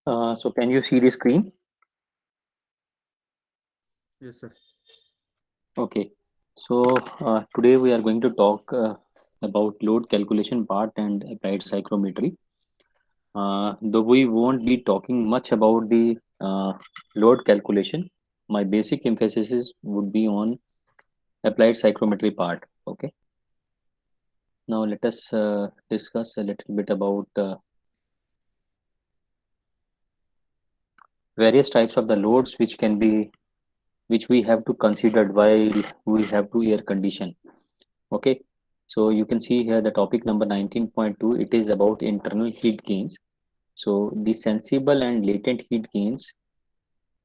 So can you see the screen? Yes, sir. Okay. So today we are going to talk about load calculation part and applied psychrometry. Though we won't be talking much about the load calculation, my basic would be on applied psychrometry part. Okay. Now let us discuss a little bit about various types of the loads which we have to consider while we have to air condition. Okay, so you can see here the topic number 19.2, it is about internal heat gains. So the sensible and latent heat gains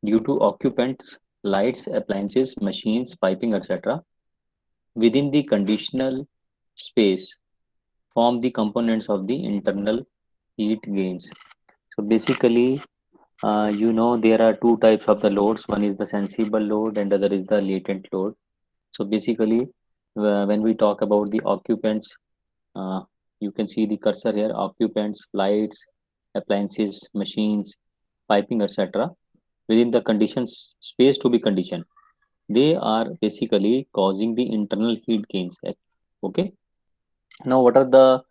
due to occupants, lights, appliances, machines, piping, etc. within the conditional space form the components of the internal heat gains. So basically, there are two types of the loads. One is the sensible load and other is the latent load. So basically, when we talk about the occupants, Uh, you can see the cursor here, occupants, lights, appliances, machines, piping, etc. Within the conditions, space to be conditioned. They are basically causing the internal heat gains. Okay. Now, what are the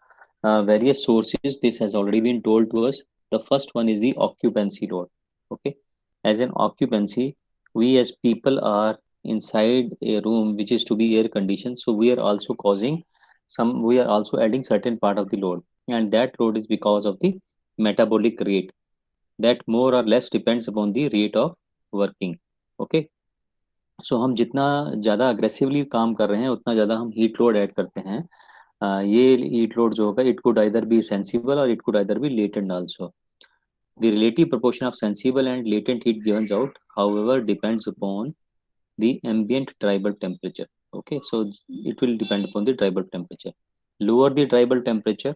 various sources? This has already been told to us. The first one is the occupancy load. Okay. As an occupancy, we as people are inside a room which is to be air conditioned. So we are also adding certain part of the load. And that load is because of the metabolic rate that more or less depends upon the rate of working. Okay. सो हम जितना ज़्यादा aggressively काम कर रहे हैं उतना ज़्यादा हम हीट लोड ऐड करते हैं. ये हीट लोड जो होगा it could either be sensible और it could either be latent also. The relative proportion of sensible and latent heat given out, however, depends upon the ambient dry bulb temperature. Okay, so it will depend upon the dry bulb temperature. Lower the dry bulb temperature,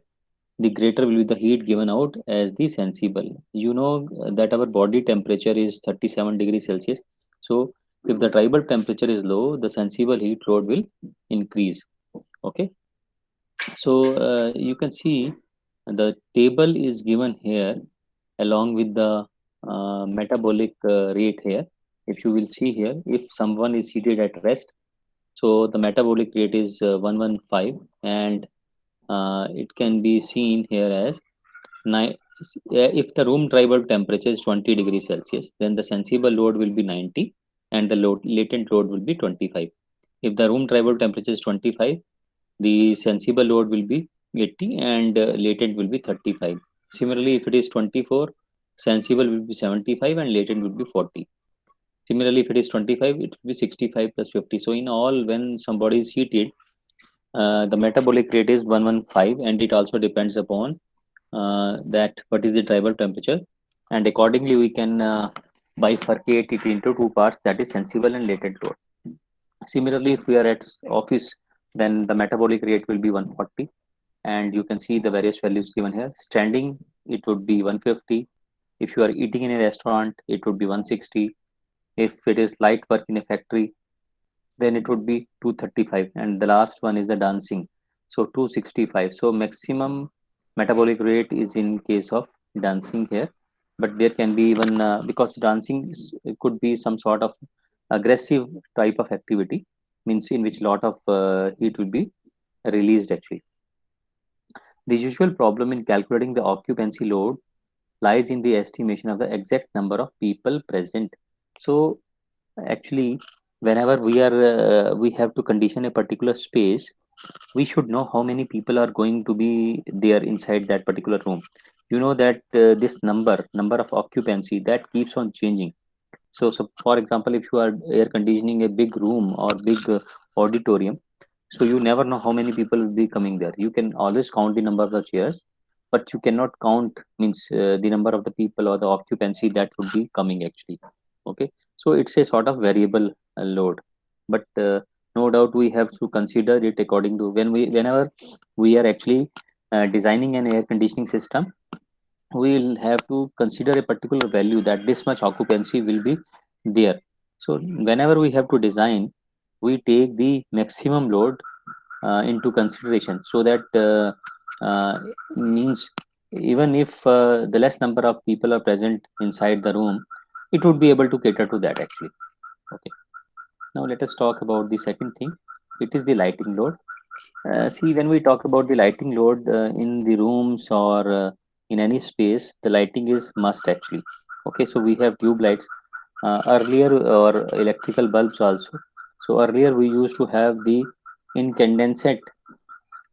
the greater will be the heat given out as the sensible. You know that our body temperature is 37 degrees Celsius. So if the dry bulb temperature is low, the sensible heat load will increase. Okay, so you can see the table is given here along with the metabolic rate here. If you will see here, if someone is seated at rest, so the metabolic rate is 115, and it can be seen here as nine. If the room dry bulb temperature is 20 degrees Celsius, then the sensible load will be 90 and the latent load will be 25. If the room dry bulb temperature is 25, the sensible load will be 80 and latent will be 35. Similarly, if it is 24, sensible will be 75 and latent will be 40. Similarly, if it is 25, it will be 65 plus 50. So in all, when somebody is heated, the metabolic rate is 115, and it also depends upon that what is the dry bulb temperature, and accordingly we can bifurcate it into two parts, that is sensible and latent load. Similarly, if we are at office, then the metabolic rate will be 140, and you can see the various values given here. Standing, it would be 150. If you are eating in a restaurant, it would be 160. If it is light work in a factory, then it would be 235, and the last one is the dancing, so 265. So maximum metabolic rate is in case of dancing here, but there can be even because dancing could be some sort of aggressive type of activity, means in which lot of heat will be released actually. The usual problem in calculating the occupancy load lies in the estimation of the exact number of people present. So actually, whenever we have to condition a particular space, we should know how many people are going to be there inside that particular room. You know that this number of occupancy, that keeps on changing. So for example, if you are air conditioning a big room or big auditorium, so you never know how many people will be coming there. You can always count the number of the chairs, but you cannot count, means the number of the people or the occupancy that would be coming actually. Okay, so it's a sort of variable load, but no doubt we have to consider it according to whenever we are actually designing an air conditioning system. We will have to consider a particular value that this much occupancy will be there. So whenever we have to design, we take the maximum load into consideration, so that means even if the less number of people are present inside the room, it would be able to cater to that actually. Okay, now let us talk about the second thing. It is the lighting load. See, when we talk about the lighting load in the rooms or in any space, the lighting is must actually. Okay, so we have tube lights earlier or electrical bulbs also. So earlier we used to have the incandescent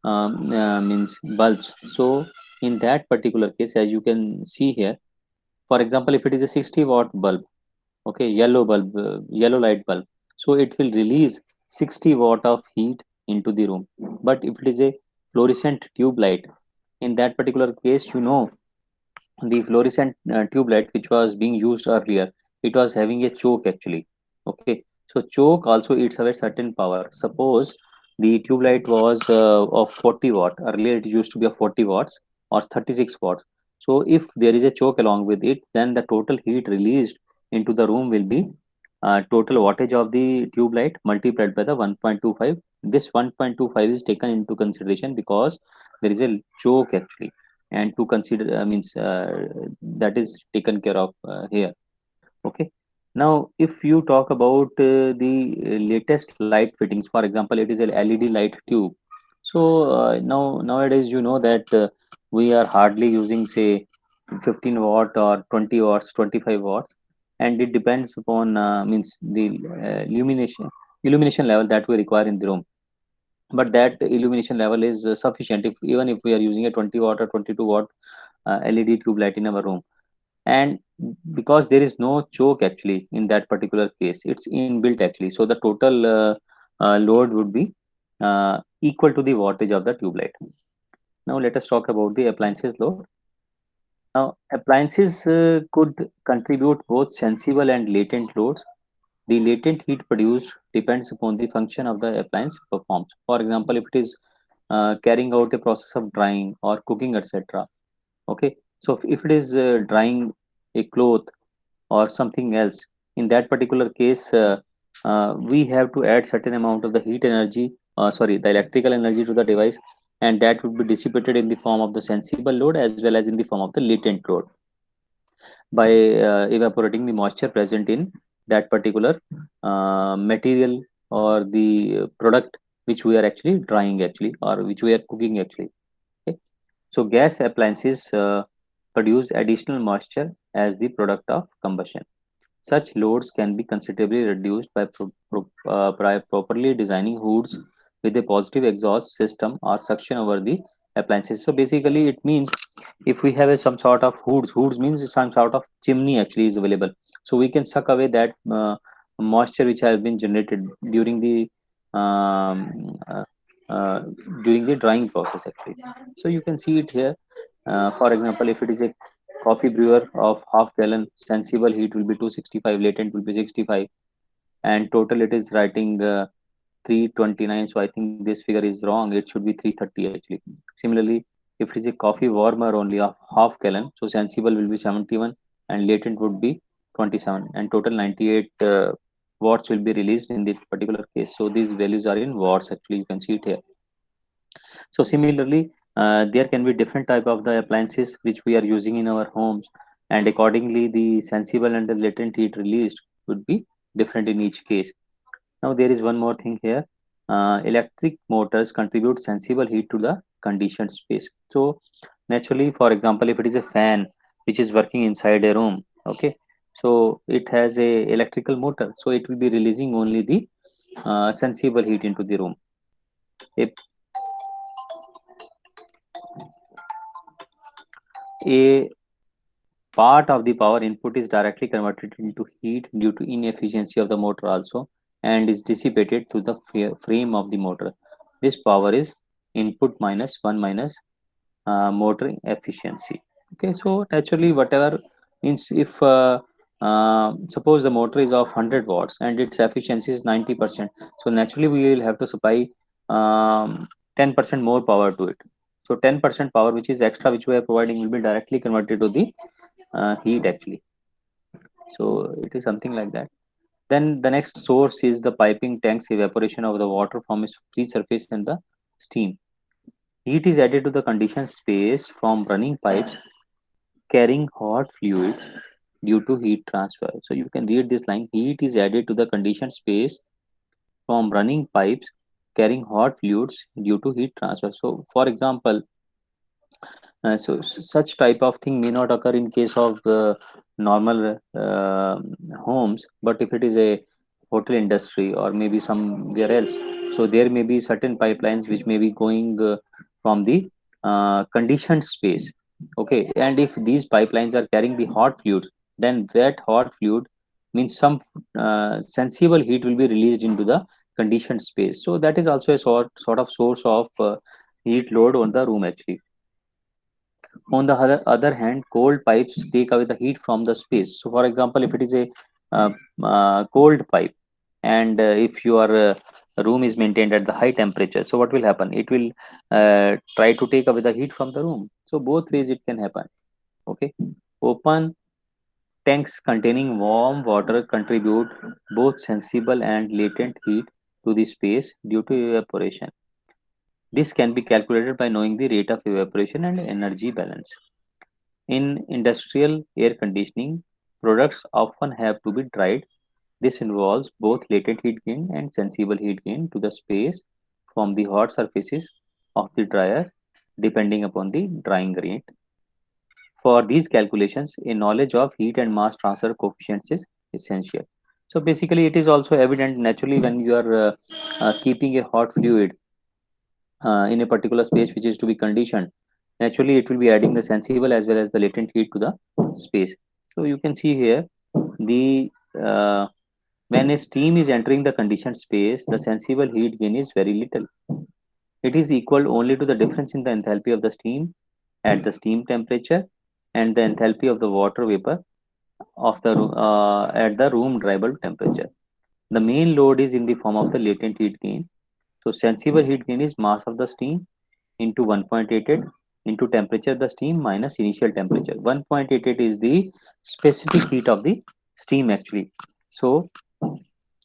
means bulbs. So in that particular case, as you can see here, for example, if it is a 60-watt bulb, okay, yellow bulb, yellow light bulb, so it will release 60 watt of heat into the room. But if it is a fluorescent tube light, in that particular case, the fluorescent tube light which was being used earlier, it was having a choke actually. Okay, so choke also eats away certain power. Suppose the tube light was of 40 watt, earlier it used to be of 40 watts or 36 watts. So if there is a choke along with it, then the total heat released into the room will be total wattage of the tube light multiplied by the 1.25. This 1.25 is taken into consideration because there is a choke actually, and to consider means that is taken care of here. Okay, now if you talk about the latest light fittings, for example, it is a LED light tube. So nowadays you know that we are hardly using say 15 watt or 20 watts, 25 watts, and it depends upon means the illumination level that we require in the room. But that illumination level is sufficient if even if we are using a 20 watt or 22-watt LED tube light in our room. And because there is no choke actually in that particular case, it's inbuilt actually. So the total load would be equal to the wattage of the tube light. Now let us talk about the appliances load. Now appliances could contribute both sensible and latent loads. The latent heat produced depends upon the function of the appliance performs. For example, if it is carrying out a process of drying or cooking, etc. Okay, so if it is drying a cloth or something else, in that particular case, we have to add certain amount of the heat energy, sorry, the electrical energy to the device, and that would be dissipated in the form of the sensible load as well as in the form of the latent load by evaporating the moisture present in that particular material or the product which we are actually drying actually or which we are cooking actually. Okay, so gas appliances produce additional moisture as the product of combustion. Such loads can be considerably reduced by properly designing hoods with a positive exhaust system or suction over the appliances. So basically, it means if we have some sort of hoods means some sort of chimney actually is available. So we can suck away that moisture which has been generated um, uh, uh, during the drying process actually. So you can see it here. For example, if it is a coffee brewer of half gallon, sensible heat will be 265, latent will be 65, and total it is writing 329. So I think this figure is wrong. It should be 330 actually. Similarly, if it is a coffee warmer only of half gallon, so sensible will be 71 and latent would be 27, and total 98 watts will be released in this particular case. So these values are in watts actually. You can see it here. So similarly, there can be different type of the appliances which we are using in our homes, and accordingly, the sensible and the latent heat released would be different in each case. Now there is one more thing here. Electric motors contribute sensible heat to the conditioned space. So naturally, for example, if it is a fan which is working inside a room, okay, so it has a electrical motor, so it will be releasing only the sensible heat into the room. A, a part of the power input is directly converted into heat due to inefficiency of the motor also, and is dissipated through the frame of the motor. This power is input minus 1 minus motor efficiency. Okay, so naturally whatever means if suppose the motor is of 100 watts and its efficiency is 90%, so naturally we will have to supply 10% more power to it. So 10% power which is extra which we are providing will be directly converted to the heat actually. So it is something like that. Then the next source is the piping tanks evaporation of the water from its free surface and the steam. Heat is added to the conditioned space from running pipes carrying hot fluids due to heat transfer. So you can read this line: heat is added to the conditioned space from running pipes carrying hot fluids due to heat transfer. So, for example, such type of thing may not occur in case of normal homes, but if it is a hotel industry or maybe somewhere else, so there may be certain pipelines which may be going from the conditioned space. Okay, and if these pipelines are carrying the hot fluids, then that hot fluid means some sensible heat will be released into the conditioned space. So that is also a sort of source of heat load on the room actually. On the other hand, cold pipes take away the heat from the space. So, for example, if it is a uh, cold pipe, and if your room is maintained at the high temperature, so what will happen? It will try to take away the heat from the room. So, both ways it can happen. Okay, open tanks containing warm water contribute both sensible and latent heat to the space due to evaporation. This can be calculated by knowing the rate of evaporation and energy balance. In industrial air conditioning, products often have to be dried. This involves both latent heat gain and sensible heat gain to the space from the hot surfaces of the dryer, depending upon the drying rate. For these calculations, a knowledge of heat and mass transfer coefficients is essential. So basically, it is also evident naturally when you are keeping a hot fluid in a particular space which is to be conditioned, naturally it will be adding the sensible as well as the latent heat to the space. So you can see here the when a steam is entering the conditioned space, the sensible heat gain is very little. It is equal only to the difference in the enthalpy of the steam at the steam temperature and the enthalpy of the water vapor of the at the room dry bulb temperature. The main load is in the form of the latent heat gain. So sensible heat gain is mass of the steam into 1.88 into temperature of the steam minus initial temperature. 1.88 is the specific heat of the steam actually. So,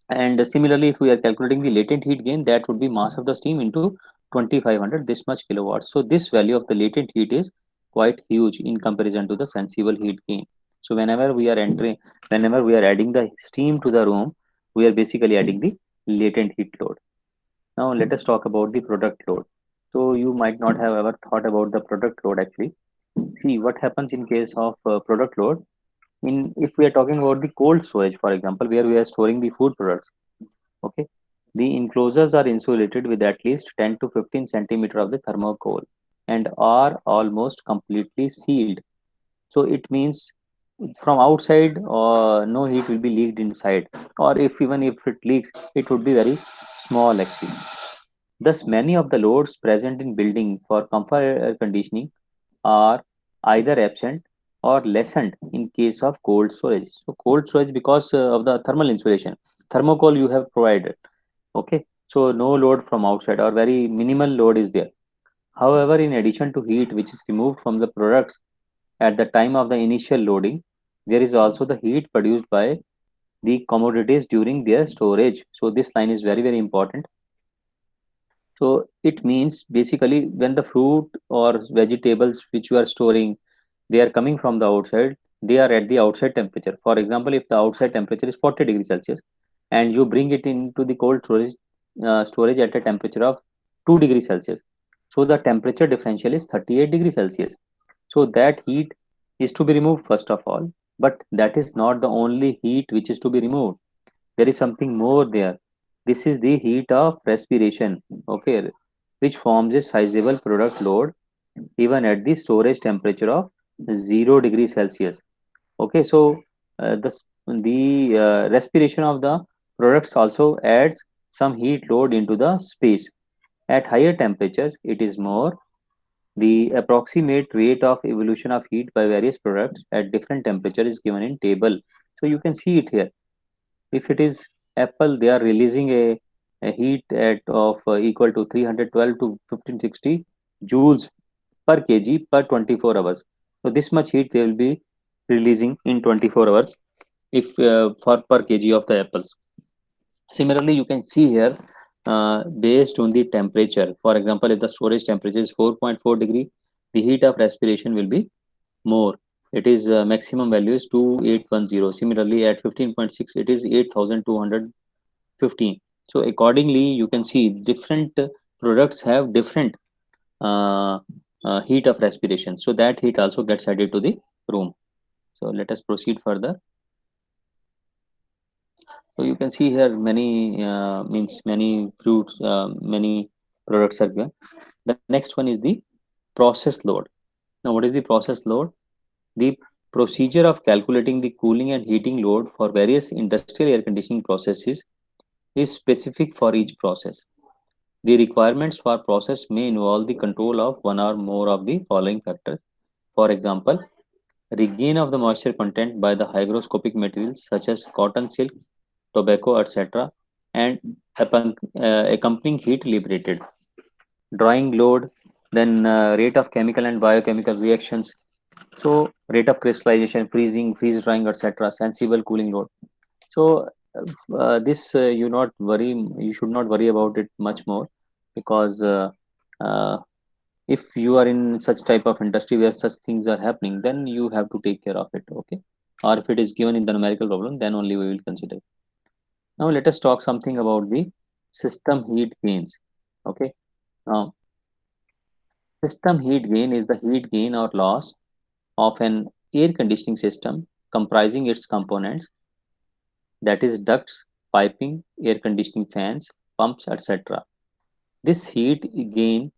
and similarly, if we are calculating the latent heat gain, that would be mass of the steam into 2500, this much kilowatts. So this value of the latent heat is quite huge in comparison to the sensible heat gain. So whenever we are adding the steam to the room, we are basically adding the latent heat load. Now let us talk about the product load. So you might not have ever thought about the product load actually. See what happens in case of product load. In if we are talking about the cold storage, for example, where we are storing the food products. Okay, the enclosures are insulated with at least 10 to 15 centimeter of the thermocol and are almost completely sealed. So it means from outside, no heat will be leaked inside, or if even if it leaks, it would be very small actually. Thus, many of the loads present in building for comfort air conditioning are either absent or lessened in case of cold storage. So, cold storage because of the thermal insulation, thermocol you have provided. Okay, so no load from outside or very minimal load is there. However, in addition to heat which is removed from the products at the time of the initial loading, there is also the heat produced by the commodities during their storage. So, this line is very, very important. So it means basically when the fruit or vegetables which you are storing, they are coming from the outside, they are at the outside temperature. For example, if the outside temperature is 40 degrees Celsius and you bring it into the cold storage at a temperature of 2 degrees Celsius. So the temperature differential is 38 degrees Celsius. So that heat is to be removed first of all, but that is not the only heat which is to be removed. There is something more there. This is the heat of respiration, okay, which forms a sizable product load even at the storage temperature of 0 degrees Celsius. Okay, so the respiration of the products also adds some heat load into the space. At higher temperatures, it is more. The approximate rate of evolution of heat by various products at different temperature is given in table. So you can see it here. If it is Apple, they are releasing a heat at of equal to 312 to 1560 joules per kg per 24 hours. So this much heat they will be releasing in 24 hours if for per kg of the apples. Similarly, you can see here based on the temperature. For example, if the storage temperature is 4.4 degree, the heat of respiration will be more. It is maximum value is 2810. Similarly, at 15.6, it is 8215. So accordingly, you can see different products have different uh, heat of respiration. So that heat also gets added to the room. So let us proceed further. So you can see here many means many fruits, many products are given. The next one is the process load. Now, what is the process load? The procedure of calculating the cooling and heating load for various industrial air conditioning processes is specific for each process. The requirements for process may involve the control of one or more of the following factors. For example, regain of the moisture content by the hygroscopic materials such as cotton, silk, tobacco, etc., and accompanying heat liberated. Drawing load, then rate of chemical and biochemical reactions. So rate of crystallization, freezing, freeze drying, etc. Sensible cooling load. So this you not worry, you should not worry about it much more, because uh, if you are in such type of industry where such things are happening, then you have to take care of it. Okay, or if it is given in the numerical problem, then only we will consider. Now let us talk something about the system heat gains. Okay, now system heat gain is the heat gain or loss of an air conditioning system comprising its components, that is ducts, piping, air conditioning fans, pumps, etc. This heat gain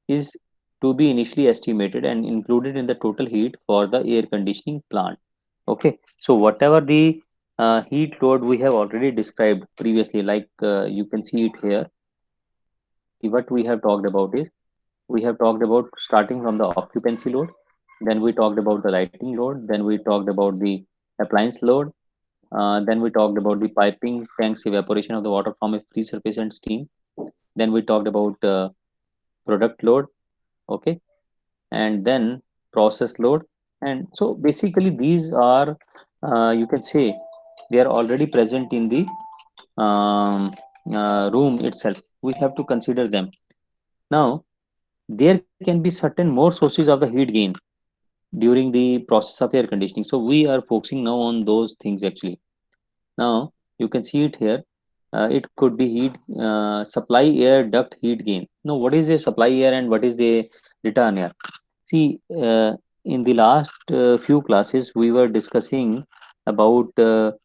is to be initially estimated and included in the total heat for the air conditioning plant. Okay, so whatever the heat load we have already described previously, like you can see it here, what we have talked about is, we have talked about starting from the occupancy load, then we talked about the lighting load, then we talked about the appliance load, then we talked about the piping tanks evaporation of the water from a free surface and steam, then we talked about product load. Okay, and then process load. And so basically these are, you can say, they are already present in the um, room itself. We have to consider them. Now there can be certain more sources of the heat gain during the process of air conditioning, so we are focusing now on those things actually. Now you can see it here. It could be heat supply air duct heat gain. Now what is a supply air and what is the return air? See, in the last few classes, we were discussing about the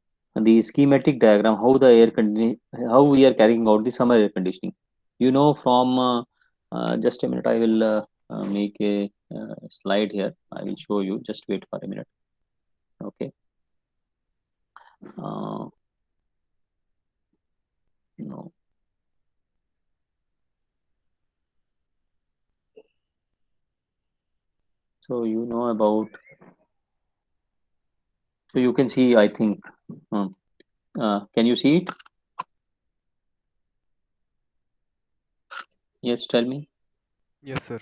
schematic diagram, how the how we are carrying out the summer air conditioning. You know, from just a minute, I will make a slide here. I will show you. Just wait for a minute. Okay. Uh, no. So you know about. So you can see. I think. Um, can you see it? Yes. Tell me. Yes, sir.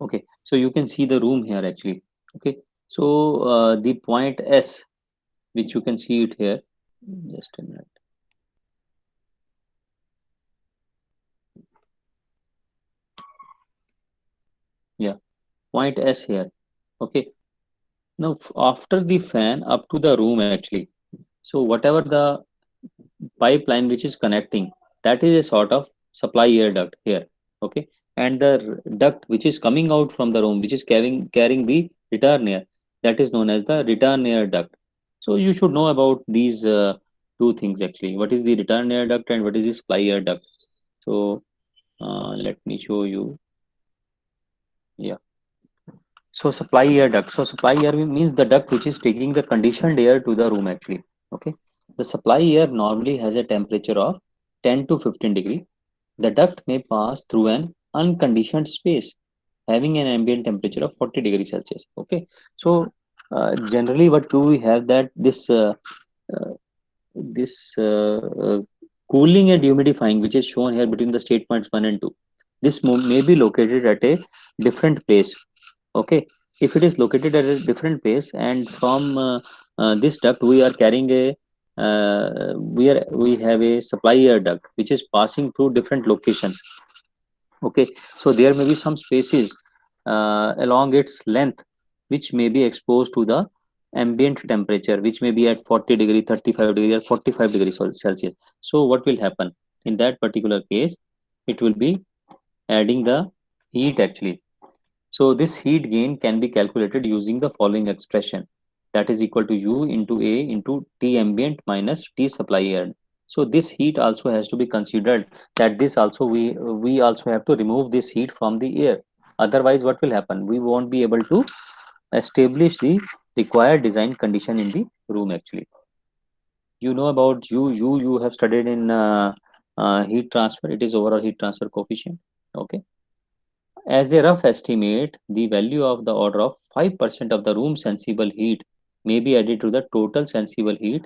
Okay, so you can see the room here actually. Okay, so the point S, which you can see it here, just a minute. Yeah, point S here. Okay, now after the fan up to the room actually. So whatever the pipeline which is connecting, that is a sort of supply air duct here. Okay, and the duct which is coming out from the room, which is carrying the return air, that is known as the return air duct. So you should know about these two things actually. What is the return air duct and what is the supply air duct? So let me show you. Yeah. So supply air duct. So supply air means the duct which is taking the conditioned air to the room actually. Okay. The supply air normally has a temperature of 10 to 15 degree. The duct may pass through an unconditioned space having an ambient temperature of 40 degrees Celsius. Okay. So generally what do we have, that uh, this cooling and humidifying which is shown here between the state points 1 and 2, this may be located at a different place. Okay, if it is located at a different place, and from this duct we are carrying a where we have a supply air duct which is passing through different locations. Okay, so there may be some spaces along its length which may be exposed to the ambient temperature, which may be at 40 degree, 35 degree, or 45 degrees Celsius. So what will happen in that particular case? It will be adding the heat actually. So this heat gain can be calculated using the following expression, that is equal to U into A into T ambient minus T supply air. So this heat also has to be considered, that this also we also have to remove this heat from the air. Otherwise, what will happen? We won't be able to establish the required design condition in the room actually. You know about you have studied in heat transfer. It is overall heat transfer coefficient. Okay. As a rough estimate, the value of the order of 5% of the room sensible heat may be added to the total sensible heat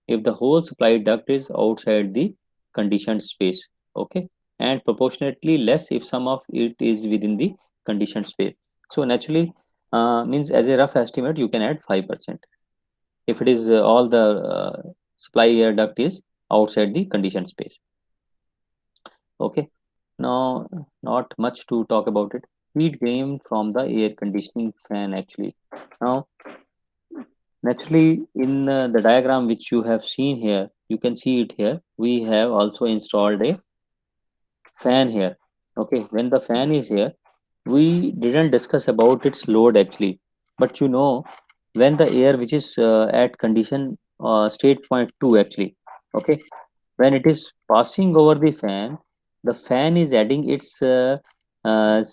if the whole supply duct is outside the conditioned space. Okay, and proportionately less if some of it is within the conditioned space. So naturally, means as a rough estimate, you can add 5% if it is all the supply air duct is outside the conditioned space. Okay, now not much to talk about it. Heat gain from the air conditioning fan actually. Now, naturally, in the diagram which you have seen here, you can see it here. We have also installed a fan here. Okay, when the fan is here, we didn't discuss about its load actually, but you know, when the air which is at condition state point 2 actually, okay, when it is passing over the fan is adding its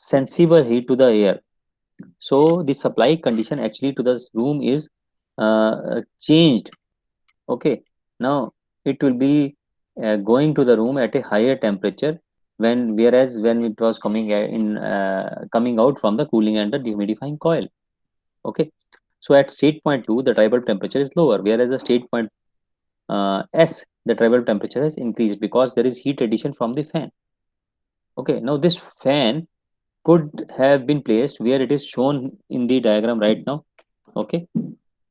sensible heat to the air. So the supply condition actually to the room is changed. Okay, now it will be going to the room at a higher temperature, when whereas when it was coming out from the cooling and the dehumidifying coil. Okay, so at state point 2 the dry bulb temperature is lower, whereas the state point S, the dry bulb temperature has increased because there is heat addition from the fan. Okay, now this fan could have been placed where it is shown in the diagram right now. Okay,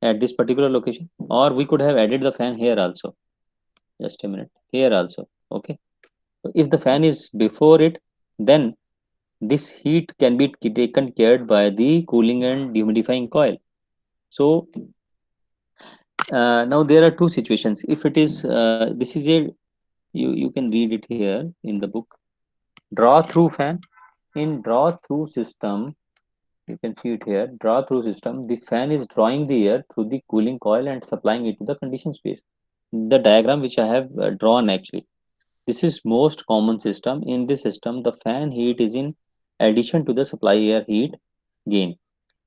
at this particular location, or we could have added the fan here also. Just a minute, here also. Okay, so if the fan is before it, then this heat can be taken cared by the cooling and dehumidifying coil. So now there are two situations. If it is this is a, you can read it here in the book. Draw through fan. In draw through system, you can see it here. Draw through system, the fan is drawing the air through the cooling coil and supplying it to the condition space. The diagram which I have drawn actually, this is most common system. In this system, the fan heat is in addition to the supply air heat gain.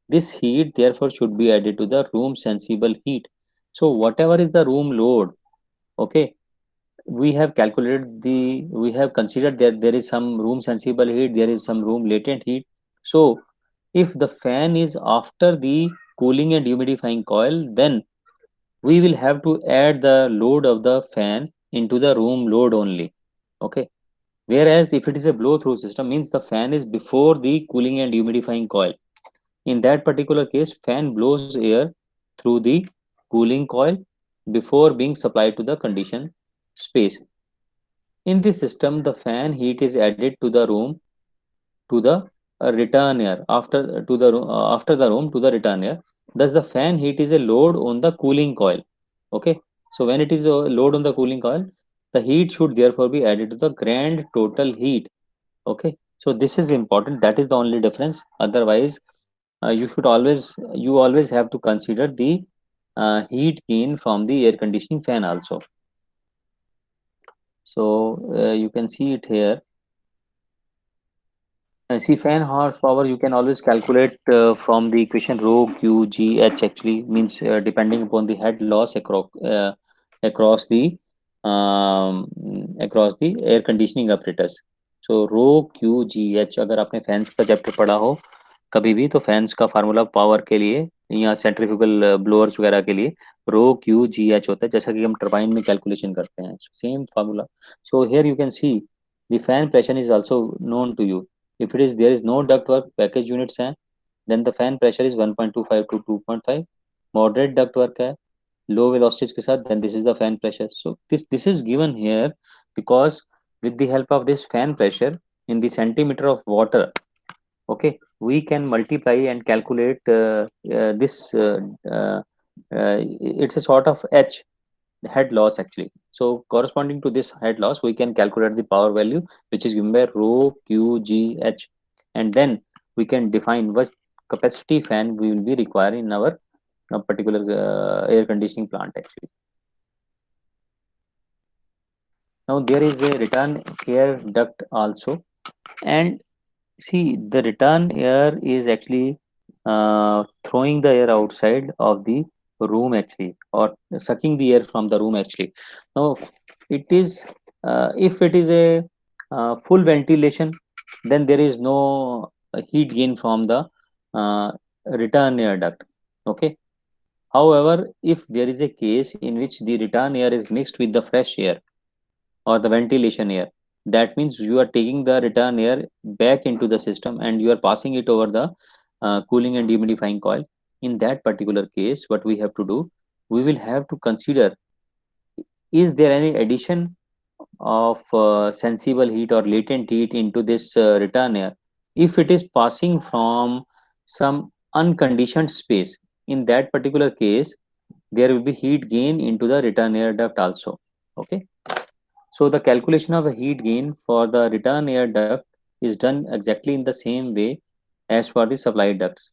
This heat therefore should be added to the room sensible heat. So whatever is the room load, okay, we have considered that there is some room sensible heat, there is some room latent heat. So if the fan is after the cooling and humidifying coil, then we will have to add the load of the fan into the room load only. Okay, whereas if it is a blow through system, means the fan is before the cooling and humidifying coil. In that particular case, fan blows air through the cooling coil before being supplied to the condition space. In this system, the fan heat is added to the room to the return air after the room to the return air. Thus, the fan heat is a load on the cooling coil. Okay, so when it is a load on the cooling coil, the heat should therefore be added to the grand total heat. Okay, so this is important. That is the only difference. Otherwise, you always have to consider the heat gain from the air conditioning fan also. So you can see it here. See, fan horsepower you can always calculate from the equation rho q g h actually, means depending upon the head loss across the across the air conditioning apparatus. So rho q g h, अगर आपने fans का chapter पढ़ा हो कभी भी, तो fans का formula power के लिए या सेंट्रीफ्यूगल ब्लोअर्स वगैरह के लिए रो क्यू जी एच होता है, जैसा कि हम टरबाइन में कैलकुलेशन करते हैं, same formula. So here you can see the fan pressure is also known to you. If it is there is no ductwork package units हैं, then the fan pressure is 1.25 to 2.5. Moderate ductwork है, low velocities के साथ, then this is the fan pressure. So this is given here because with the help of this fan pressure in the centimeter of water, okay, we can multiply and calculate this uh, it's a sort of H, head loss actually. So corresponding to this head loss, we can calculate the power value, which is given by rho QGH, and then we can define what capacity fan we will be requiring in our particular air conditioning plant actually. Now there is a return air duct also, and see, the return air is actually throwing the air outside of the room actually, or sucking the air from the room actually. Now, it is if it is a full ventilation, then there is no heat gain from the uh, return air duct. Okay. However, if there is a case in which the return air is mixed with the fresh air or the ventilation air, that means you are taking the return air back into the system and you are passing it over the cooling and dehumidifying coil. In that particular case, what we have to do, we will have to consider, is there any addition of sensible heat or latent heat into this return air? If it is passing from some unconditioned space, in that particular case there will be heat gain into the return air duct also. Okay. So the calculation of the heat gain for the return air duct is done exactly in the same way as for the supply ducts.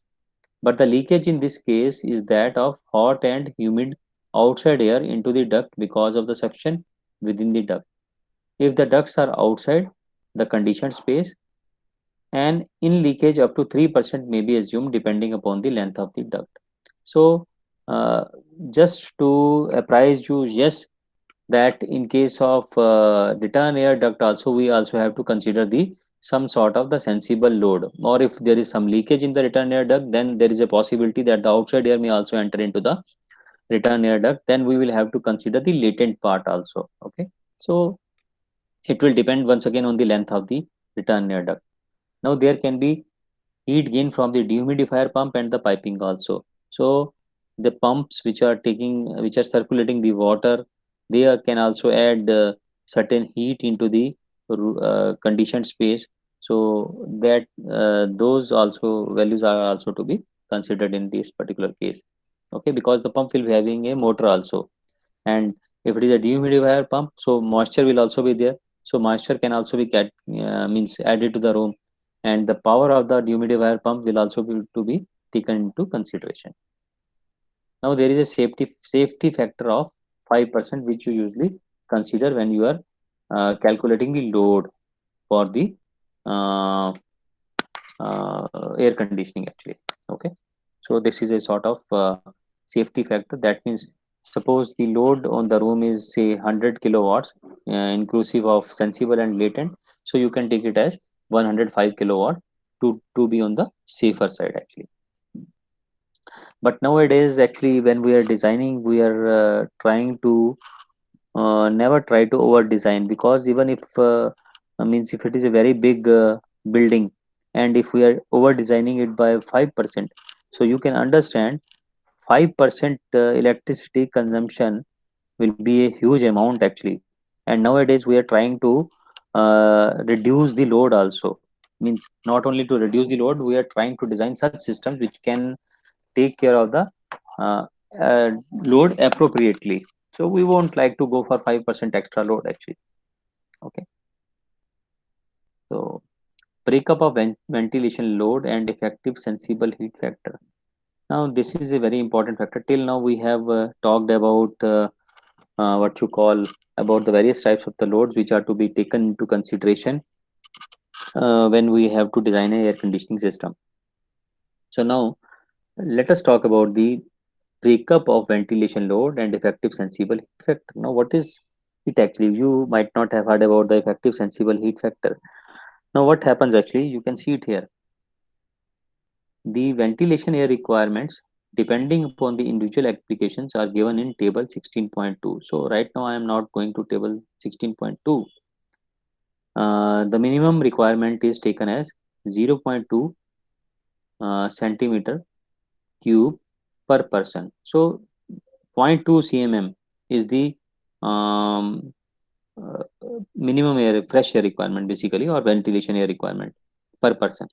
But the leakage in this case is that of hot and humid outside air into the duct because of the suction within the duct. If the ducts are outside the conditioned space, and in leakage up to 3% may be assumed depending upon the length of the duct. So uh, just to apprise you, yes, that in case of return air duct also, we also have to consider the some sort of the sensible load, or if there is some leakage in the return air duct, then there is a possibility that the outside air may also enter into the return air duct, then we will have to consider the latent part also. Okay. So it will depend once again on the length of the return air duct. Now there can be heat gain from the dehumidifier pump and the piping also. So the pumps which are circulating the water, they can also add certain heat into the conditioned space. So that those also values are also to be considered in this particular case. Okay, because the pump will be having a motor also, and if it is a dehumidifier pump, so moisture will also be there. So moisture can also be means added to the room, and the power of the dehumidifier pump will also be to be taken into consideration. Now there is a safety factor of 5% which you usually consider when you are calculating the load for the uh, air conditioning actually. Okay. So this is a sort of safety factor. That means suppose the load on the room is say 100 kilowatts, inclusive of sensible and latent. So you can take it as 105 kilowatt to be on the safer side actually. But nowadays actually when we are designing, we are trying to never try to over design, because even if means if it is a very big building, and if we are over designing it by 5%, so you can understand 5% electricity consumption will be a huge amount actually. And nowadays we are trying to reduce the load also. Means not only to reduce the load, we are trying to design such systems which can take care of the uh, load appropriately. So we won't like to go for 5% extra load actually. Okay. So breakup of ventilation load and effective sensible heat factor. Now this is a very important factor. Till now we have talked about what you call about the various types of the loads which are to be taken into consideration when we have to design a air conditioning system. So now let us talk about the breakup of ventilation load and effective sensible heat factor. Now what is it actually? You might not have heard about the effective sensible heat factor. Now what happens actually, you can see it here. The ventilation air requirements depending upon the individual applications are given in table 16.2. So right now I am not going to table 16.2. The minimum requirement is taken as 0.2 centimeter cube per person. So 0.2 cmm is the um, uh, minimum air fresh air requirement basically, or ventilation air requirement per person.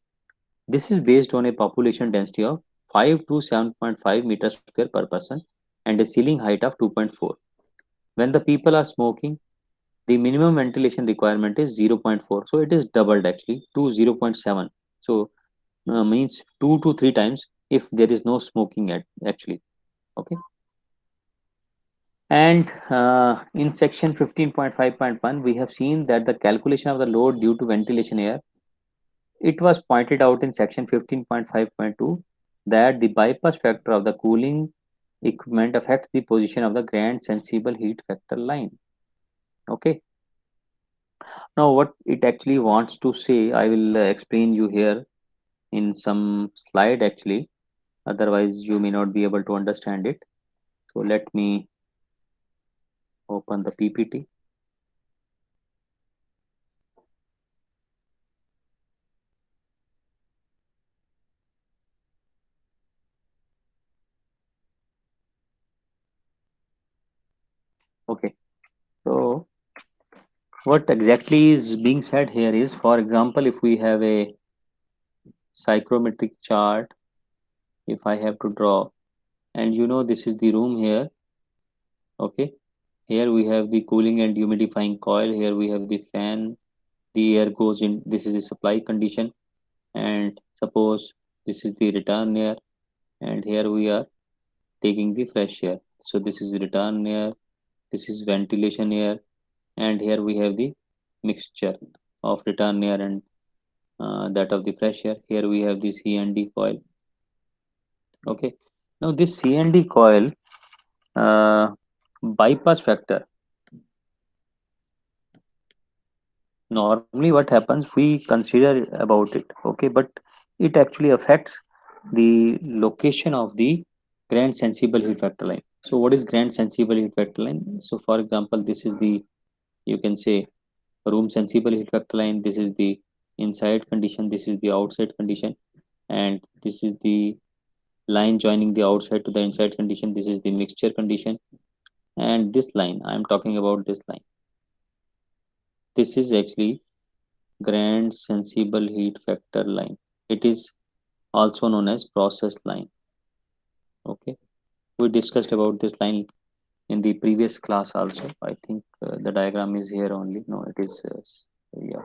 This is based on a population density of 5 to 7.5 meters square per person and a ceiling height of 2.4. When the people are smoking, the minimum ventilation requirement is 0.4. So it is doubled actually to 0.7. So means 2 to 3 times if there is no smoking at actually. Okay. And in section 15.5.1, we have seen that the calculation of the load due to ventilation air, it was pointed out in section 15.5.2 that the bypass factor of the cooling equipment affects the position of the grand sensible heat factor line. Okay. Now, what it actually wants to say, I will explain you here in some slide actually. Otherwise, you may not be able to understand it. So let me open the PPT. Okay. So what exactly is being said here is, for example, if we have a psychrometric chart, if I have to draw, and this is the room here. Okay. Here we have the cooling and humidifying coil. Here we have the fan. The air goes in. This is the supply condition. And suppose this is the return air. And here we are taking the fresh air. So this is return air. This is ventilation air. And here we have the mixture of return air and that of the fresh air. Here we have the C&D coil. Okay. Now this C&D coil uh, bypass factor. Normally, what happens? We consider about it. Okay, but it actually affects the location of the grand sensible heat factor line. So, what is grand sensible heat factor line? So, for example, this is the, you can say, room sensible heat factor line. This is the inside condition. This is the outside condition, and this is the line joining the outside to the inside condition. This is the mixture condition, and this line, I am talking about this line. This is actually grand sensible heat factor line. It is also known as process line. Okay, we discussed about this line in the previous class also. I think the diagram is here only. No, it is yeah,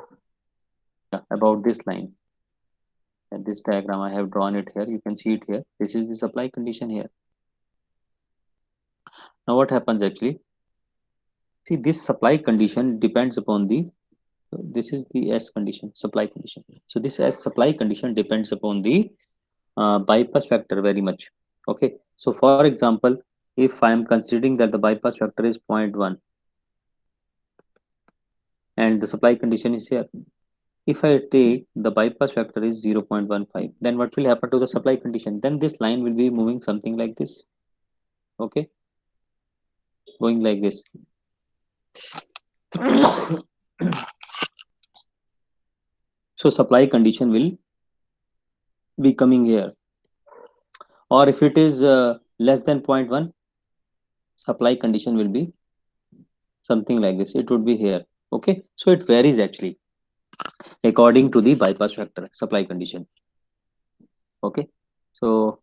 yeah, about this line. And this diagram I have drawn it here. You can see it here. This is the supply condition here. Now what happens actually? See, this supply condition depends upon the, this is the S condition, supply condition. So this S supply condition depends upon the bypass factor very much. Okay, so for example, if I am considering that the bypass factor is 0.1 and the supply condition is here, if I take the bypass factor is 0.15, then what will happen to the supply condition? Then this line will be moving something like this. Okay, going like this. So supply condition will be coming here, or if it is less than 0.1, supply condition will be something like this. It would be here. Okay, so it varies actually according to the bypass factor supply condition. Okay, so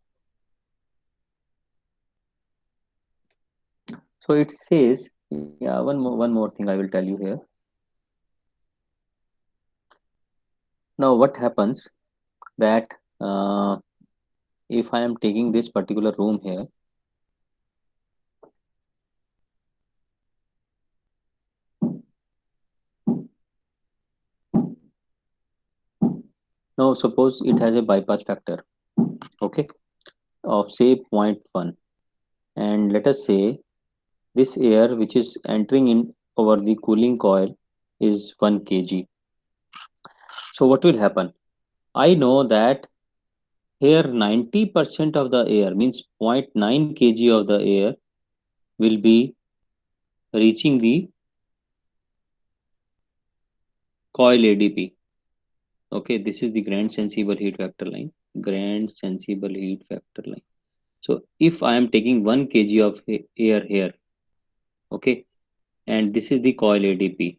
it says, yeah, one more thing I will tell you here. Now what happens that if I am taking this particular room here, now suppose it has a bypass factor, okay, of say 0.1, and let us say this air which is entering in over the cooling coil is 1 kg. So what will happen? I know that here 90% of the air, means zero point 0.9 kg of the air will be reaching the coil ADP. Okay, this is the grand sensible heat factor line. Grand sensible heat factor line. So if I am taking 1 kg of air here, okay, and this is the coil ADP,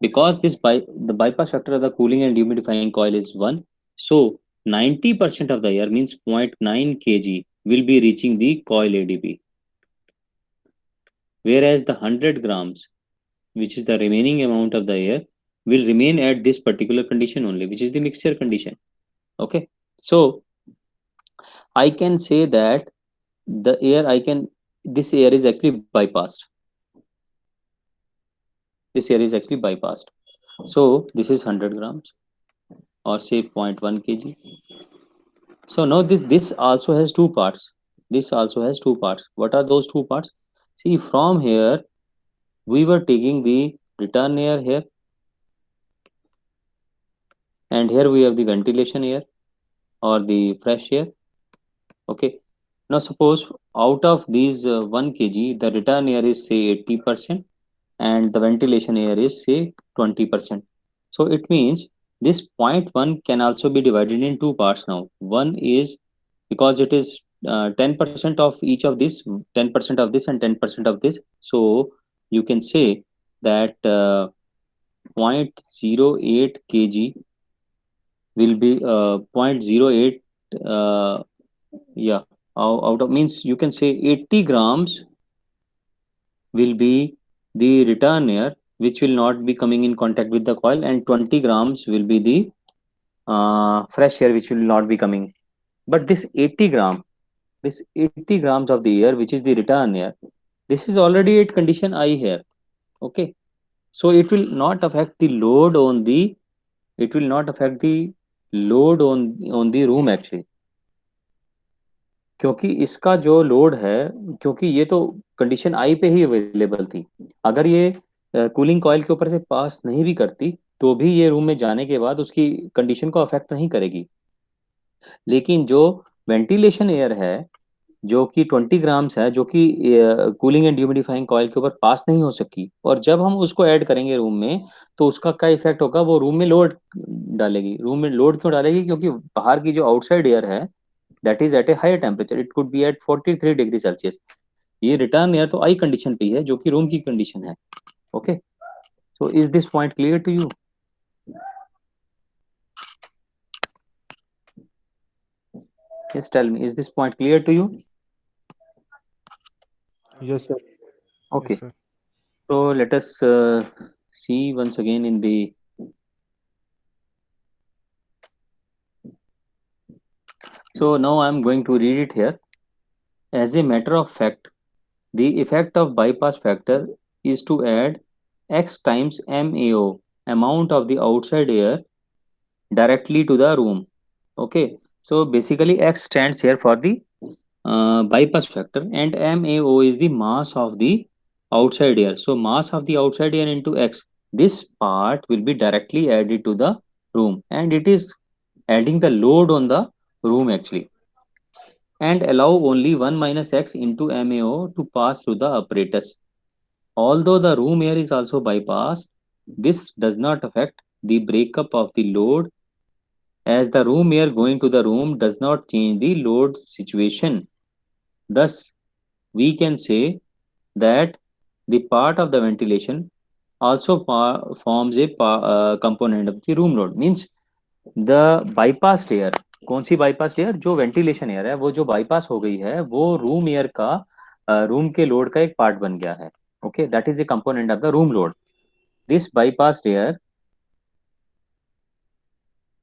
because the bypass factor of the cooling and humidifying coil is 1, so 90% of the air means 0.9 kg will be reaching the coil ADP, whereas the 100 grams, which is the remaining amount of the air, will remain at this particular condition only, which is the mixture condition. Okay, so I can say that the air I can this air is actually bypassed. This air is actually bypassed. So this is 100 grams or say 0.1 kg. So now this also has two parts. This also has two parts. What are those two parts? See, from here we were taking the return air here, and here we have the ventilation air or the fresh air. Okay. Now suppose out of these 1 kg, the return air is say 80% and the ventilation air is say 20%. So it means this zero point 0.1 can also be divided in two parts now. One is because it is 10% of each of this, 10% of this and 10% of this. So you can say that 0.08 kg will be 0.08, uh, yeah, out of means you can say 80 grams will be the return air which will not be coming in contact with the coil, and 20 grams will be the fresh air which will not be coming. But this 80 grams of the air which is the return air, this is already at condition I here. Okay, so it will not affect the load on the it will not affect the load on the room actually, क्योंकि इसका जो load है, क्योंकि ये तो condition आई पे ही available थी। अगर ये कूलिंग कॉइल के ऊपर से पास नहीं भी करती तो भी ये रूम में जाने के बाद उसकी कंडीशन को अफेक्ट नहीं करेगी। लेकिन जो वेंटिलेशन एयर है जो कि 20 ग्राम्स है, जो कि कूलिंग एंड ह्यूमिडिफाइंग कॉइल के ऊपर पास नहीं हो सकी, और जब हम उसको ऐड करेंगे रूम में तो उसका क्या इफेक्ट होगा, वो रूम में लोड डालेगी। रूम में लोड क्यों डालेगी, क्योंकि बाहर की जो आउटसाइड एयर है that is at a higher temperature, it could be at 43 degree Celsius. ये रिटर्न एयर तो आई कंडीशन पे ही है जो कि रूम की कंडीशन है। Okay, so is this point clear to you? Yes, tell me, is this point clear to you? Yes, sir. Okay, Yes, sir. so let us see once again in the so now I'm going to read it here. As a matter of fact, the effect of bypass factor is to add x times MAO, amount of the outside air, directly to the room. Okay, so basically x stands here for the bypass factor and MAO is the mass of the outside air. So mass of the outside air into x, this part will be directly added to the room, and it is adding the load on the room actually, and allow only 1 minus x into MAO to pass through the apparatus. Although the room air is also bypassed, this does not affect the breakup of the load, as the room air going to the room does not change the load situation. Thus, we can say that the part of the ventilation also forms a component of the room load. Means the bypassed air, कौन सी bypassed air, जो ventilation air है वो जो bypass हो गई है वो room air का रूम के लोड का एक पार्ट बन गया है। Okay, that is a component of the room load. This bypassed air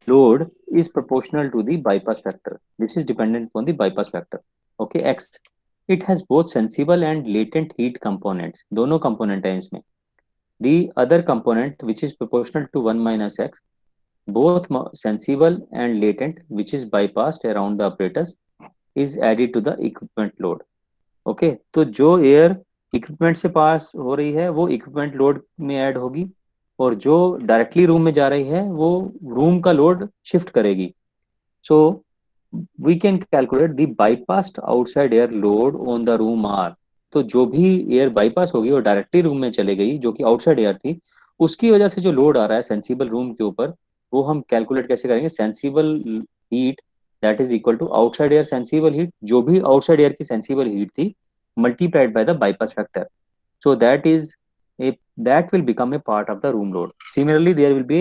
load is proportional to the bypass factor. This is dependent upon the bypass factor. Okay, x, it has both sensible and latent heat components, दोनों component हैं इसमें। The other component which is proportional to 1 minus x, both sensible and latent, which is bypassed around the apparatus, is added to the equipment load. Okay, तो जो air equipment से पास हो रही है वो इक्विपमेंट लोड में ऐड होगी, और जो डायरेक्टली रूम में जा रही है वो रूम का लोड शिफ्ट करेगी। So we can calculate the bypassed outside air load on the room are. तो जो भी एयर बाईपास होगी वो डायरेक्टली रूम में चले गई जो कि आउटसाइड एयर थी, उसकी वजह से जो लोड आ रहा है सेंसिबल रूम के ऊपर, वो हम कैलकुलेट कैसे करेंगे, sensible heat that is equal to outside air sensible heat, जो भी आउटसाइड एयर की सेंसिबल हीट थी, multiplied by the bypass factor. So that is a that will become a part of the room load. Similarly, there will be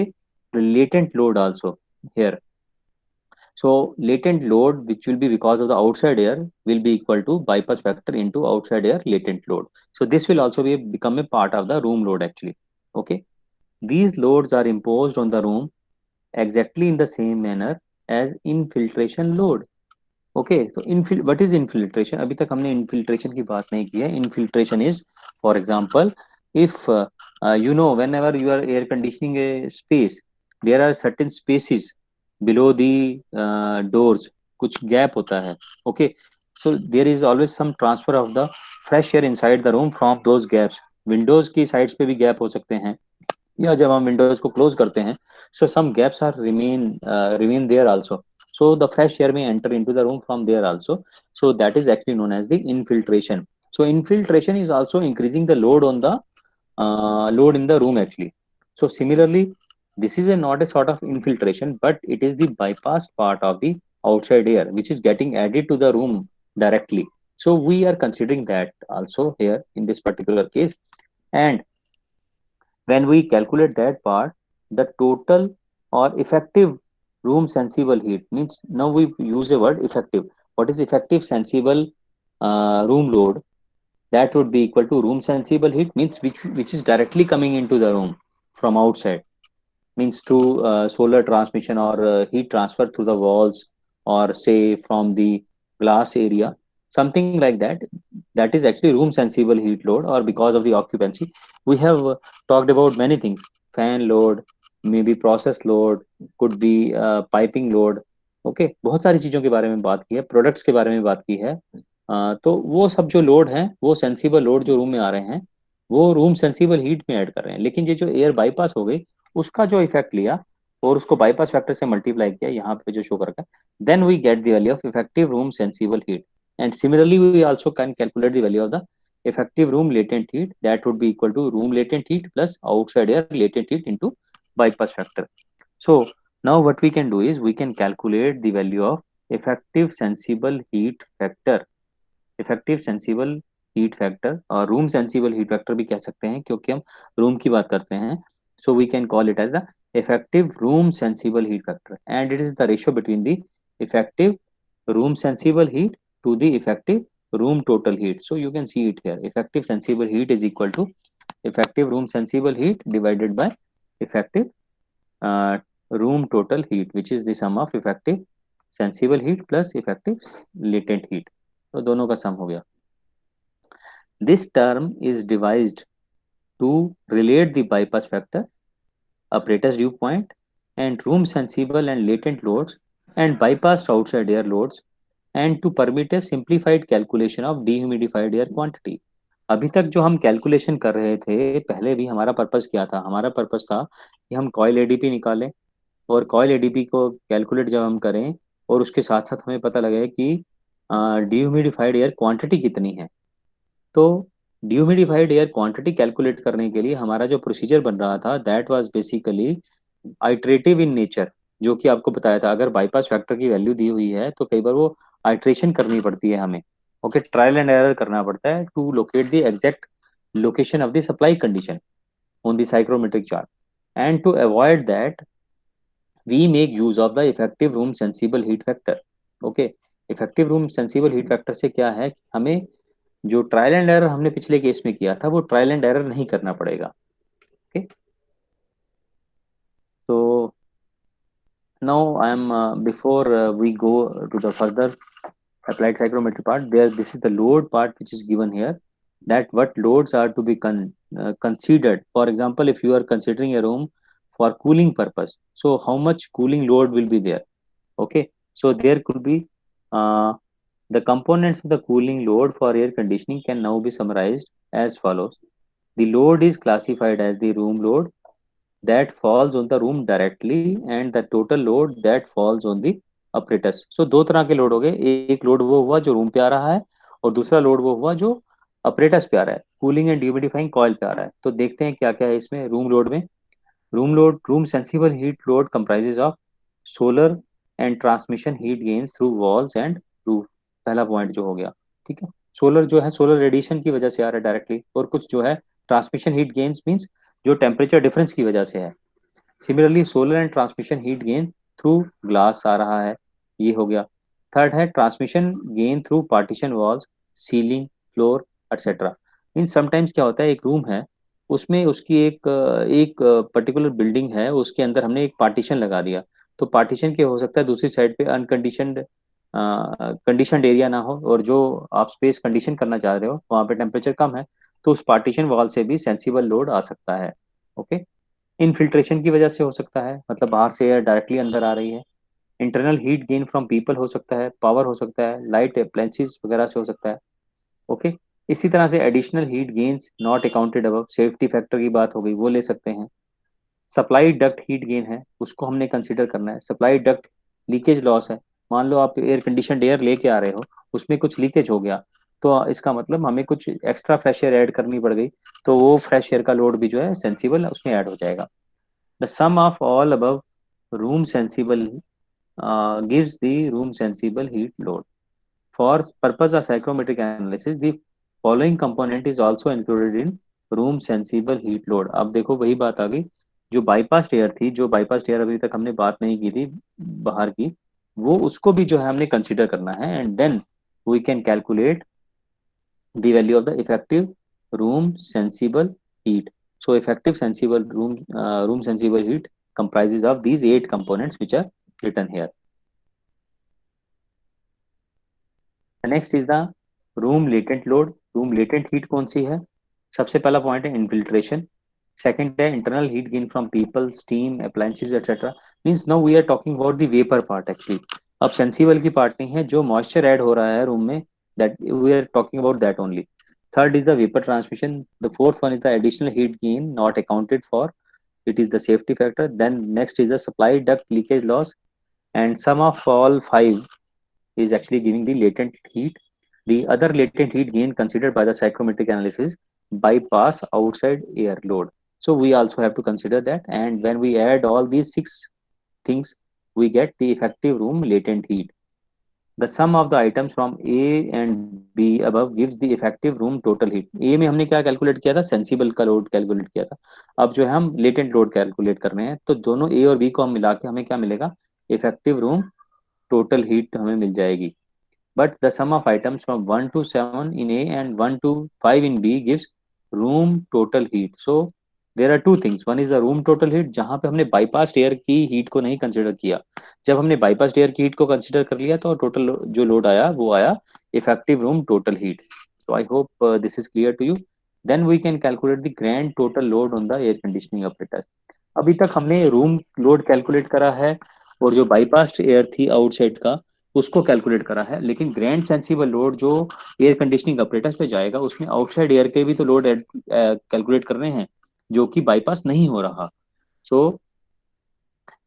a latent load also here. So latent load, which will be because of the outside air, will be equal to bypass factor into outside air latent load. So this will also be become a part of the room load actually. Okay, these loads are imposed on the room exactly in the same manner as infiltration load. Okay, तो इनफिल what is infiltration, अभी तक हमने infiltration की बात नहीं की है. Infiltration is, for example, if you know whenever you are air conditioning a space, there are certain spaces below the doors, कुछ गैप होता है. Okay, so there is always some transfer of the fresh air inside the room from those gaps. Windows की sides पे भी gap हो सकते हैं, या जब हम विंडोज को क्लोज करते हैं, so some gaps are remain there also, so the fresh air may enter into the room from there also. So that is actually known as the infiltration. So infiltration is also increasing the load on the load in the room actually. So similarly, this is a not a sort of infiltration, but it is the bypass part of the outside air which is getting added to the room directly. So we are considering that also here in this particular case. And when we calculate that part, the total or effective room sensible heat, means now we use a word effective. What is effective sensible room load? That would be equal to room sensible heat, means which is directly coming into the room from outside, means through solar transmission or heat transfer through the walls, or say from the glass area, something like that. That is actually room sensible heat load, or because of the occupancy. We have talked about many things: fan load, maybe process load, could be piping load. Okay, बहुत सारी चीजों के बारे में बात की है, products के बारे में बात की है. तो वो सब जो लोड हैं, वो सेंसिबल लोड जो रूम में आ रहे हैं, वो रूम सेंसिबल हीट में ऐड कर रहे हैं. लेकिन ये जो एयर बाईपास हो गई, उसका जो इफेक्ट लिया और उसको बाईपास फैक्टर से मल्टीप्लाई किया, यहाँ पे जो शो कर रखा है, then we get the value of effective room sensible heat. And similarly we also can calculate the value of the effective room latent heat, that would be equal to room latent heat plus outside air latent heat into bypass factor. So now what we can do is we can calculate the value of effective sensible heat factor. Effective sensible heat factor, और room sensible heat factor भी कह सकते हैं क्योंकि हम room की बात करते हैं. So we can call it as the effective room sensible heat factor, and it is the ratio between the effective room sensible heat to the effective room total heat. So you can see it here, effective sensible heat is equal to effective room sensible heat divided by effective uh, room total heat, which is the sum of effective sensible heat plus effective latent heat. तो दोनों का सम हो गया. This term is devised to relate the bypass factor, apparatus dew point, and room sensible and latent loads, and bypassed outside air loads, and to permit a simplified calculation of dehumidified air quantity. अभी तक जो हम calculation कर रहे थे, पहले भी हमारा पर्पस क्या था? हमारा पर्पस था कि हम कॉइल एडीपी निकालें, और कॉइल एडीपी को कैलकुलेट जब हम करें, और उसके साथ साथ हमें पता लगे कि डिह्यूमिडिफाइड एयर क्वांटिटी कितनी है. तो डिह्यूमिडिफाइड एयर क्वांटिटी कैलकुलेट करने के लिए हमारा जो प्रोसीजर बन रहा था, that was basically iterative in nature, जो कि आपको बताया था. अगर बाईपास फैक्टर की वैल्यू दी हुई है तो कई बार वो आइट्रेशन करनी पड़ती है हमें. ओके, ट्रायल एंड एरर करना पड़ता है to locate the exact location of the supply condition on the psychrometric chart. And to avoid that we make use of the effective room sensible heat factor. Okay, effective room sensible heat factor से क्या है कि हमें जो trial and error हमने पिछले case में किया था, वो ट्रायल एंड एरर नहीं करना पड़ेगा. ओके, तो now I am before we go to the further applied psychrometry part, there this is the load part which is given here, that what loads are to be considered. For example, if you are considering a room for cooling purpose, so how much cooling load will be there? Okay, so there could be uh, the components of the cooling load for air conditioning can now be summarized as follows. The load is classified as the room load that falls on the room directly and the total load that falls on the apparatus. So दो तरह के load हो गए, एक load वो हुआ जो room पे आ रहा है, और दूसरा लोड वो हुआ जो अपरेटस पे आ रहा है, कूलिंग एंड ह्यूमिडिफाइंग कॉइल पे आ रहा है. तो देखते हैं क्या क्या है इसमें रूम लोड में. Room load, room sensible heat load comprises of solar and transmission heat gains through walls and roof. पहला पॉइंट जो हो गया, ठीक है। सोलर जो है सोलर रेडिएशन की वजह से आ रहा है डायरेक्टली, और कुछ जो है ट्रांसमिशन हीट गेन्स मींस जो टेम्परेचर डिफरेंस की वजह से है। Similarly solar and transmission heat gain through glass आ रहा है, ये हो गया। थर्ड है transmission gain through partition walls, ceiling, floor, etcetera. In sometimes क्या होता है, एक रूम है, उसमें उसकी एक पर्टिकुलर बिल्डिंग है, उसके अंदर हमने एक पार्टीशन लगा दिया। तो पार्टीशन के हो सकता है दूसरी साइड पे अनकंडीशनड कंडीशनड एरिया ना हो, और जो आप स्पेस कंडीशन करना चाह रहे हो वहाँ पे टेम्परेचर कम है, तो उस पार्टीशन वॉल से भी सेंसिबल लोड आ सकता है। ओके। इनफिल्ट्रेशन की वजह से हो सकता है, मतलब बाहर से एयर डायरेक्टली अंदर आ रही है। Internal heat gain from people हो सकता है, पावर हो सकता है, लाइट अप्लायंसेस वगैरह से हो सकता है। ओके। इसी तरह से additional heat gains not accounted above, safety factor की बात हो गई, वो ले सकते हैं। सप्लाई डक्ट हीट गेन है, उसको हमने कंसिडर करना है। सप्लाई डक्ट लीकेज लॉस है, मान लो आप एयर कंडीशन एयर लेके आ रहे हो, उसमें कुछ लीकेज हो गया, तो इसका मतलब हमें कुछ एक्स्ट्रा फ्रेश एयर ऐड करनी पड़ गई, तो वो फ्रेश एयर का लोड भी जो है सेंसिबल उसमें ऐड हो जाएगा। The sum of all above room sensible gives the room sensible heat load. For purpose of psychrometric analysis, the following component is also included in room sensible heat load. अब देखो वही बात आ गई, जो bypass air थी, जो bypass air अभी तक हमने बात नहीं की थी बाहर की, वो उसको भी जो है हमने कंसिडर करना है, and then we can calculate the value of the effective room sensible heat. So effective sensible room sensible heat comprises of these 8 components which are written here. The next is the room latent load. Room latent heat कौन सी है? सबसे पहला point है infiltration, second है internal heat gain from people, steam, appliances etcetera. Means now we are talking about the vapour part actually. अब sensible की part नहीं है, जो मॉइस्चर ऐड हो रहा है रूम में, that we are talking about that only. Third is the vapour transmission, the fourth one is the additional heat gain not accounted for, it is the safety factor. Then next is the supply duct leakage loss, and sum of all five is actually giving the latent heat. The other latent heat gain considered by the psychrometric analysis bypass outside air load. So we also have to consider that, and when we add all these 6 things, we get the effective room latent heat. The sum of the items from A and B above gives the effective room total heat. A में हमने क्या calculate किया था, sensible का load calculate किया था। अब जो है हम लेटेंट लोड कैलकुलेट कर रहे हैं, तो दोनों ए और बी को हम मिला के हमें क्या मिलेगा, इफेक्टिव रूम टोटल हीट हमें मिल जाएगी। But the sum of items from 1 to 7 in A and 1 to 5 in B gives room total heat. So there are two things. One is the room total heat, जहाँ पे हमने bypass air की heat को नहीं consider किया। जब हमने bypass air की हीट को कंसिडर कर लिया तो टोटल जो लोड आया वो आया effective room total heat. So I hope this is clear to you. Then we can calculate the grand total load on the air conditioning apparatus. अभी तक हमने रूम लोड कैलकुलेट करा है, और जो बाईपास एयर थी आउटसाइड का उसको कैलकुलेट करा है, लेकिन ग्रैंड सेंसिबल लोड जो एयर कंडीशनिंग ऑपरेटर्स पे जाएगा उसमें आउटसाइड एयर के भी तो लोड कैलकुलेट करने हैं, जो कि बाईपास नहीं हो रहा। सो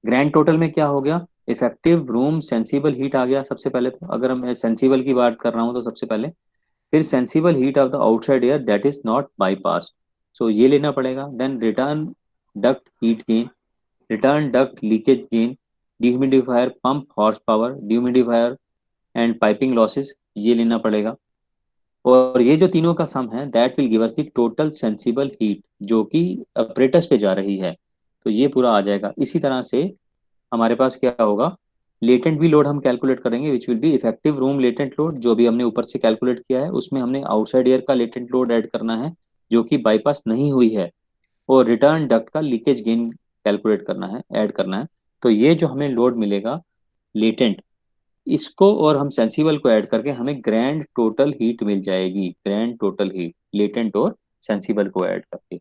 ग्रैंड टोटल में क्या हो गया, इफेक्टिव रूम सेंसिबल हीट आ गया सबसे पहले। तो अगर मैं सेंसिबल की बात कर रहा हूँ तो सबसे पहले, फिर sensible heat of the outside air that is not bypass, so ये लेना पड़ेगा। Then return duct heat gain, return duct leakage gain, dehumidifier pump horse power, dehumidifier and piping losses, ये लेना पड़ेगा। और ये जो तीनों का सम है that will give us the total sensible heat जो कि ऑपरेटर्स पे जा रही है, तो ये पूरा आ जाएगा। इसी तरह से हमारे पास क्या होगा, लेटेंट भी लोड हम कैलकुलेट करेंगे which will be effective room latent load, जो भी हमने ऊपर से कैलकुलेट किया है उसमें हमने आउटसाइड एयर का लेटेंट लोड ऐड करना है जो कि बाईपास नहीं हुई है, और रिटर्न डक्ट का लीकेज गेन कैलकुलेट करना है, ऐड करना है। तो ये जो हमें लोड मिलेगा लेटेंट, इसको और हम सेंसिबल को ऐड करके हमें ग्रैंड टोटल हीट मिल जाएगी, ग्रैंड टोटल हीट लेटेंट और सेंसिबल को ऐड करके।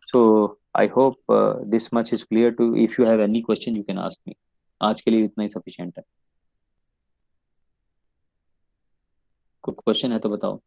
So I hope this much is clear too, if you have any question you can ask me. आज के लिए इतना ही सफिशिएंट है। कोई क्वेश्चन है तो बताओ।